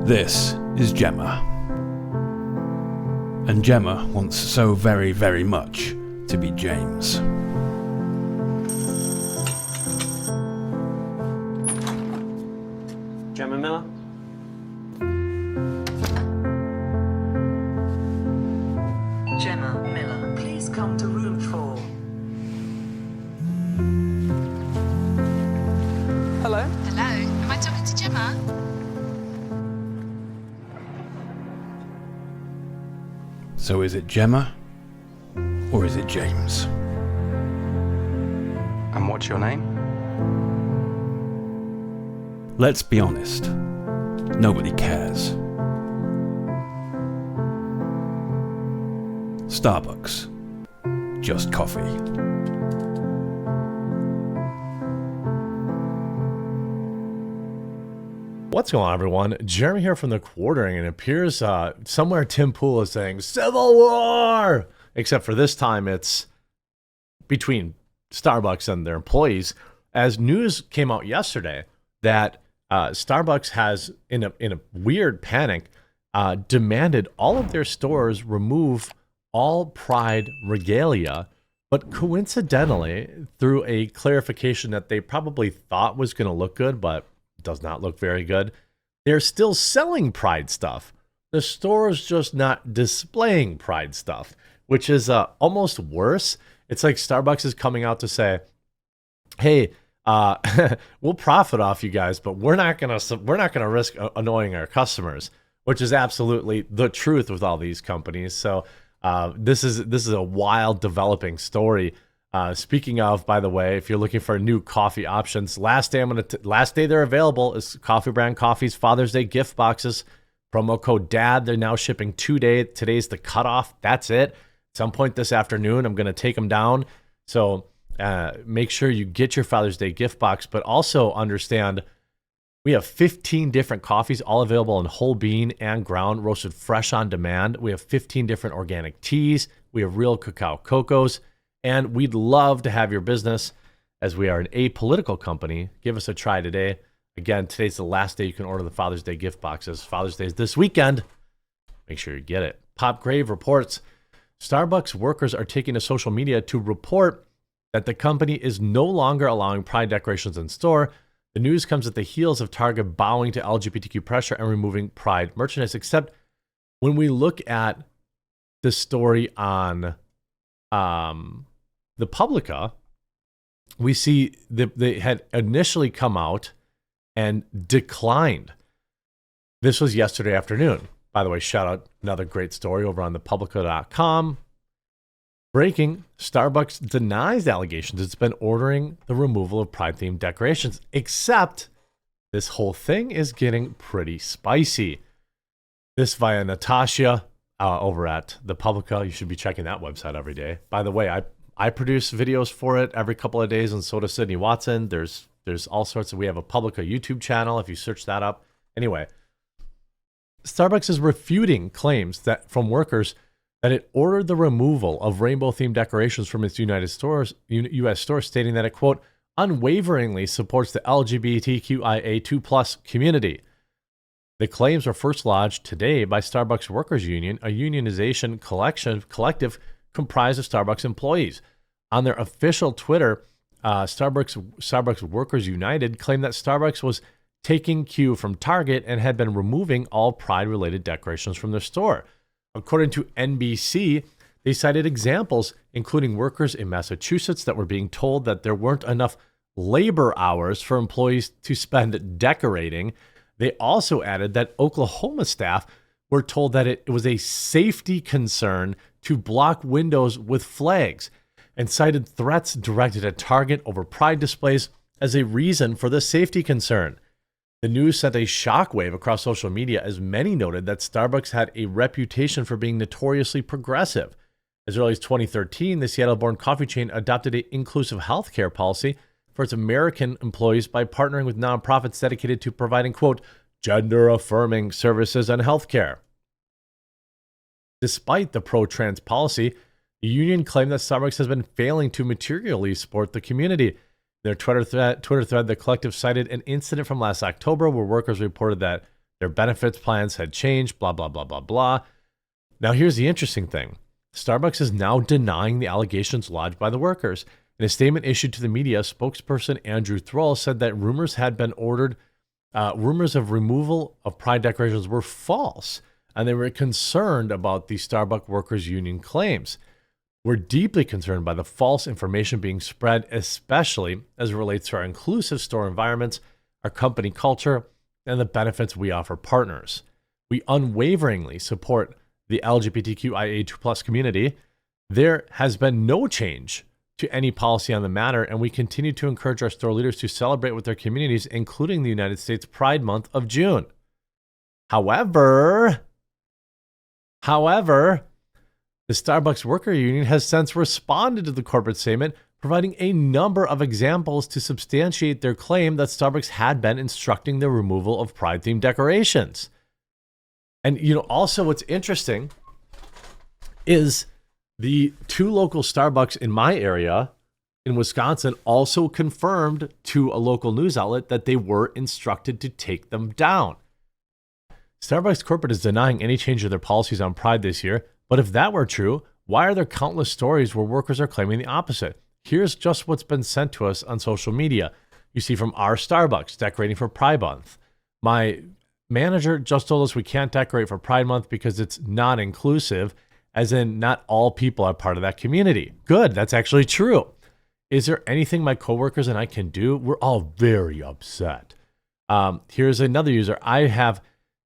This is Gemma. And Gemma wants so very, very much to be James. Gemma Miller? Gemma Miller, please come to room 4. Hello? Hello, am I talking to Gemma? So is it Gemma? Or is it James? And what's your name? Let's be honest. Nobody cares. Starbucks. Just coffee. What's going on, everyone? Jeremy here from The Quartering, and it appears somewhere Tim Pool is saying Civil War! Except for this time it's between Starbucks and their employees, as news came out yesterday that Starbucks has, in a weird panic, demanded all of their stores remove all Pride regalia, but coincidentally, through a clarification that they probably thought was going to look good, but does not look very good, they're still selling Pride stuff. The store is just not displaying Pride stuff, which is almost worse. It's like Starbucks is coming out to say, hey, we'll profit off you guys, but we're not gonna risk annoying our customers, which is absolutely the truth with all these companies. So this is a wild developing story. Speaking of, by the way, if you're looking for new coffee options, last day they're available is Coffee Brand Coffee's Father's Day gift boxes. Promo code DAD. They're now shipping 2 days. Today's the cutoff. That's it. At some point this afternoon, I'm going to take them down. So make sure you get your Father's Day gift box, but also understand we have 15 different coffees, all available in whole bean and ground, roasted fresh on demand. We have 15 different organic teas. We have real cacao cocos. And we'd love to have your business, as we are an apolitical company. Give us a try today. Again, today's the last day you can order the Father's Day gift boxes. Father's Day is this weekend. Make sure you get it. Popgrave reports Starbucks workers are taking to social media to report that the company is no longer allowing Pride decorations in store. The news comes at the heels of Target bowing to LGBTQ pressure and removing Pride merchandise. Except when we look at the story on the Publica, we see that they had initially come out and declined. This was yesterday afternoon. By the way, shout out, another great story over on thepublica.com. Breaking, Starbucks denies allegations it's been ordering the removal of Pride-themed decorations, except this whole thing is getting pretty spicy. This via Natasha over at the Publica. You should be checking that website every day. By the way, I produce videos for it every couple of days, and so does Sydney Watson. There's all sorts of, we have a Publica YouTube channel if you search that up. Anyway, Starbucks is refuting claims that from workers that it ordered the removal of rainbow-themed decorations from its U.S. stores, stating that it, quote, unwaveringly supports the LGBTQIA2+ community. The claims were first lodged today by Starbucks Workers Union, a unionization collective comprised of Starbucks employees. On their official Twitter, Starbucks Workers United claimed that Starbucks was taking cue from Target and had been removing all Pride-related decorations from their store. According to NBC, they cited examples, including workers in Massachusetts that were being told that there weren't enough labor hours for employees to spend decorating. They also added that Oklahoma staff were told that it was a safety concern to block windows with flags, and cited threats directed at Target over Pride displays as a reason for the safety concern. The news sent a shockwave across social media as many noted that Starbucks had a reputation for being notoriously progressive. As early as 2013, the Seattle-born coffee chain adopted an inclusive healthcare policy for its American employees by partnering with nonprofits dedicated to providing, quote, gender-affirming services and healthcare. Despite the pro-trans policy, the union claimed that Starbucks has been failing to materially support the community. Their Twitter thread, the collective cited an incident from last October where workers reported that Their benefits plans had changed, blah, blah, blah, blah, blah. Now, here's the interesting thing. Starbucks is now denying the allegations lodged by the workers. In a statement issued to the media, spokesperson Andrew Thrall said that rumors of removal of pride decorations were false, and they were concerned about the Starbucks Workers Union claims. We're deeply concerned by the false information being spread, especially as it relates to our inclusive store environments, our company culture, and the benefits we offer partners. We unwaveringly support the LGBTQIA2+ community. There has been no change to any policy on the matter, and we continue to encourage our store leaders to celebrate with their communities, including the United States Pride Month of June. However, the Starbucks Worker Union has since responded to the corporate statement, providing a number of examples to substantiate their claim that Starbucks had been instructing the removal of Pride-themed decorations. And, also what's interesting is the two local Starbucks in my area in Wisconsin also confirmed to a local news outlet that they were instructed to take them down. Starbucks corporate is denying any change of their policies on Pride this year, but if that were true, why are there countless stories where workers are claiming the opposite? Here's just what's been sent to us on social media. You see from our Starbucks decorating for Pride Month. My manager just told us we can't decorate for Pride Month because it's not inclusive, as in not all people are part of that community. Good, that's actually true. Is there anything my coworkers and I can do? We're all very upset. Here's another user. I have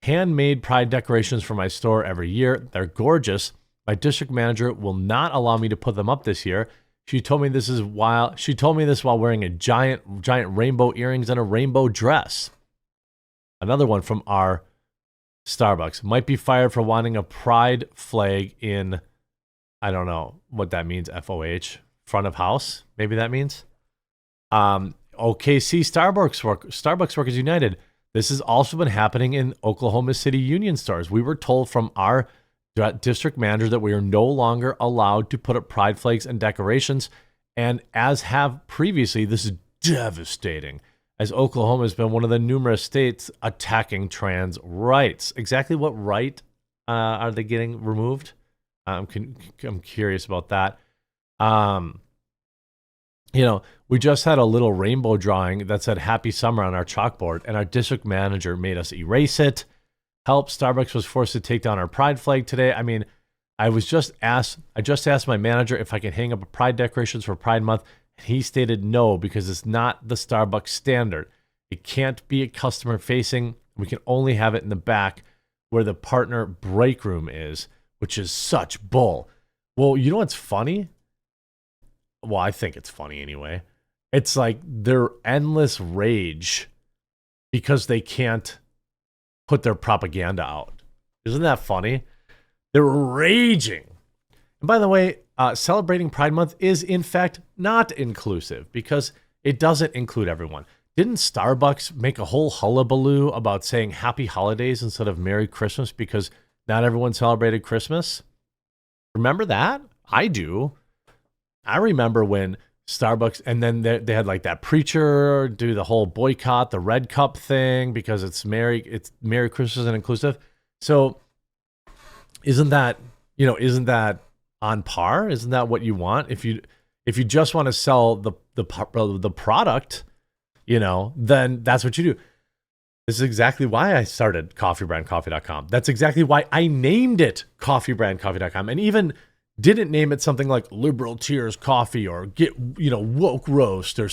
handmade Pride decorations for my store every year. They're gorgeous. My district manager will not allow me to put them up this year. She told me this while wearing a giant rainbow earrings and a rainbow dress. Another one from our Starbucks. Might be fired for wanting a pride flag in, I don't know what that means, FOH, front of house, maybe that means. OKC Starbucks Workers United. This has also been happening in Oklahoma City Union stores. We were told from our district manager that we are no longer allowed to put up pride flags and decorations. And as have previously, this is devastating, as Oklahoma has been one of the numerous states attacking trans rights. Exactly what right are they getting removed? I'm curious about that. We just had a little rainbow drawing that said Happy Summer on our chalkboard, and our district manager made us erase it. Help, Starbucks was forced to take down our pride flag today. I mean, I just asked my manager if I can hang up pride decorations for Pride Month, and he stated no, because it's not the Starbucks standard. It can't be customer facing. We can only have it in the back where the partner break room is, which is such bull. Well, you know what's funny? Well, I think it's funny anyway. It's like their endless rage because they can't put their propaganda out. Isn't that funny? They're raging. And by the way, celebrating Pride Month is in fact not inclusive because it doesn't include everyone. Didn't Starbucks make a whole hullabaloo about saying Happy Holidays instead of Merry Christmas because not everyone celebrated Christmas? Remember that? I do. I remember when Starbucks, and then they had like that preacher do the whole boycott the red cup thing because it's Merry Christmas and inclusive. So isn't that on par? Isn't that what you want? If you just want to sell the product, then that's what you do. This is exactly why I started coffeebrandcoffee.com. That's exactly why I named it coffeebrandcoffee.com, and even didn't name it something like Liberal Tears Coffee or Get Woke Roast or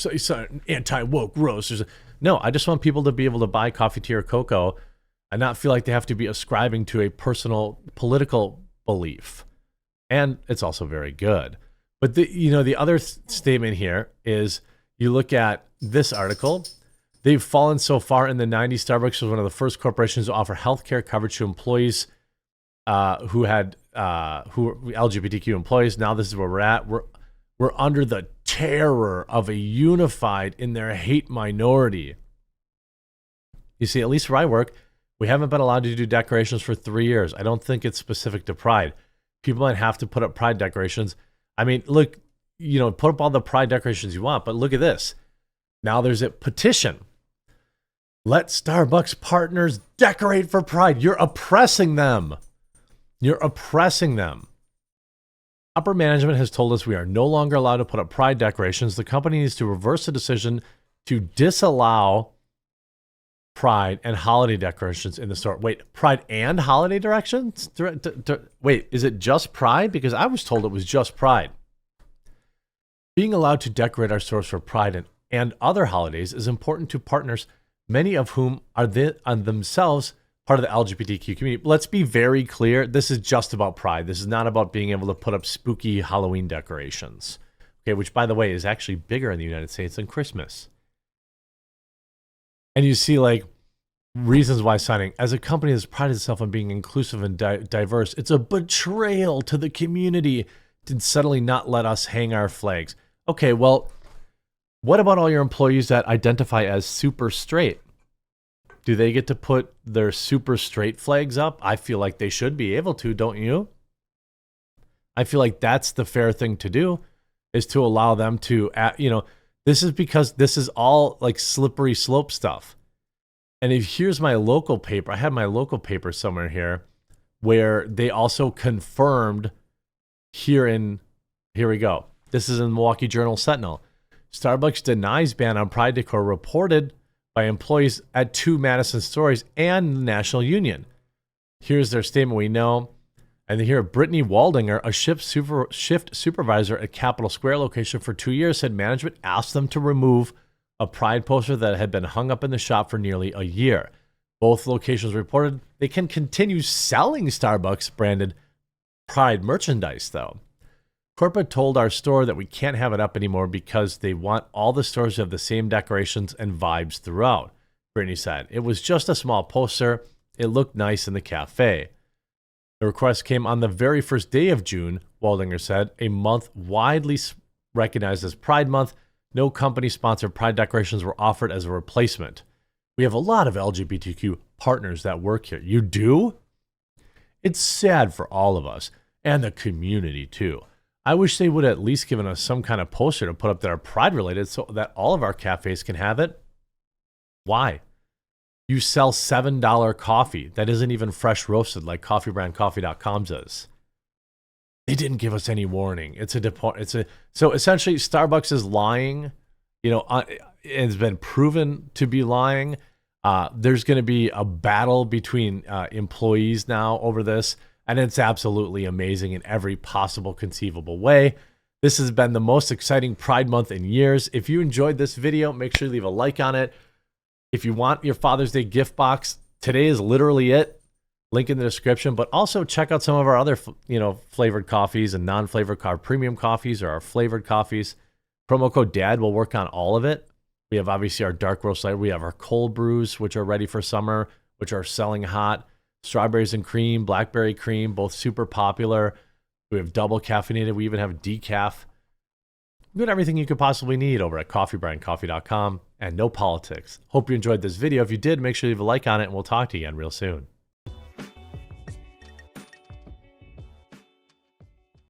anti-woke roast. No, I just want people to be able to buy coffee, tea, or cocoa and not feel like they have to be ascribing to a personal political belief. And it's also very good. But the other statement here is, you look at this article, they've fallen so far in the 90s. Starbucks was one of the first corporations to offer healthcare coverage to employees who were LGBTQ employees. Now this is where we're at. We're under the terror of a unified in their hate minority. You see, at least where I work, we haven't been allowed to do decorations for 3 years. I don't think it's specific to Pride. People might have to put up Pride decorations. I mean, look, put up all the Pride decorations you want, but look at this. Now there's a petition Let Starbucks partners decorate for Pride. You're oppressing them. You're oppressing them. Upper management has told us we are no longer allowed to put up Pride decorations. The company needs to reverse the decision to disallow Pride and holiday decorations in the store. Wait, Pride and holiday directions? Wait, is it just Pride? Because I was told it was just Pride. Being allowed to decorate our stores for Pride and other holidays is important to partners, many of whom are themselves part of the LGBTQ community. Let's be very clear. This is just about Pride. This is not about being able to put up spooky Halloween decorations. Okay, which, by the way, is actually bigger in the United States than Christmas. And you see, like, reasons why signing. As a company that's prided itself on being inclusive and diverse, it's a betrayal to the community to suddenly not let us hang our flags. Okay, well, what about all your employees that identify as super straight? Do they get to put their super straight flags up? I feel like they should be able to, don't you? I feel like that's the fair thing to do, is to allow them to, this is because this is all like slippery slope stuff. And here's my local paper. I have my local paper somewhere here where they also confirmed here we go. This is in Milwaukee Journal Sentinel. Starbucks denies ban on Pride decor reported by employees at 2 Madison stores and the National Union. Here's their statement. We know. And then here, Brittany Waldinger, a shift supervisor at Capitol Square location for 2 years, said management asked them to remove a Pride poster that had been hung up in the shop for nearly a year. Both locations reported they can continue selling Starbucks branded Pride merchandise, though. Corporate told our store that we can't have it up anymore because they want all the stores to have the same decorations and vibes throughout, Brittany said. It was just a small poster. It looked nice in the cafe. The request came on the very first day of June, Waldinger said, a month widely recognized as Pride Month. No company-sponsored Pride decorations were offered as a replacement. We have a lot of LGBTQ partners that work here. You do? It's sad for all of us, and the community too. I wish they would have at least given us some kind of poster to put up that are Pride related so that all of our cafes can have it. Why? You sell $7 coffee that isn't even fresh roasted like coffeebrandcoffee.com does. They didn't give us any warning. So essentially Starbucks is lying. It's been proven to be lying. There's going to be a battle between employees now over this. And it's absolutely amazing in every possible conceivable way. This has been the most exciting Pride Month in years. If you enjoyed this video, make sure you leave a like on it. If you want your Father's Day gift box, today is literally it. Link in the description. But also check out some of our other, flavored coffees and non-flavored premium coffees or our flavored coffees. Promo code DAD will work on all of it. We have obviously our dark roast layer. We have our cold brews, which are ready for summer, which are selling hot. Strawberries and cream, blackberry cream, both super popular. We have double caffeinated. We even have decaf. We got everything you could possibly need over at coffeebrandcoffee.com, and no politics. Hope you enjoyed this video. If you did, make sure you leave a like on it, and we'll talk to you again real soon.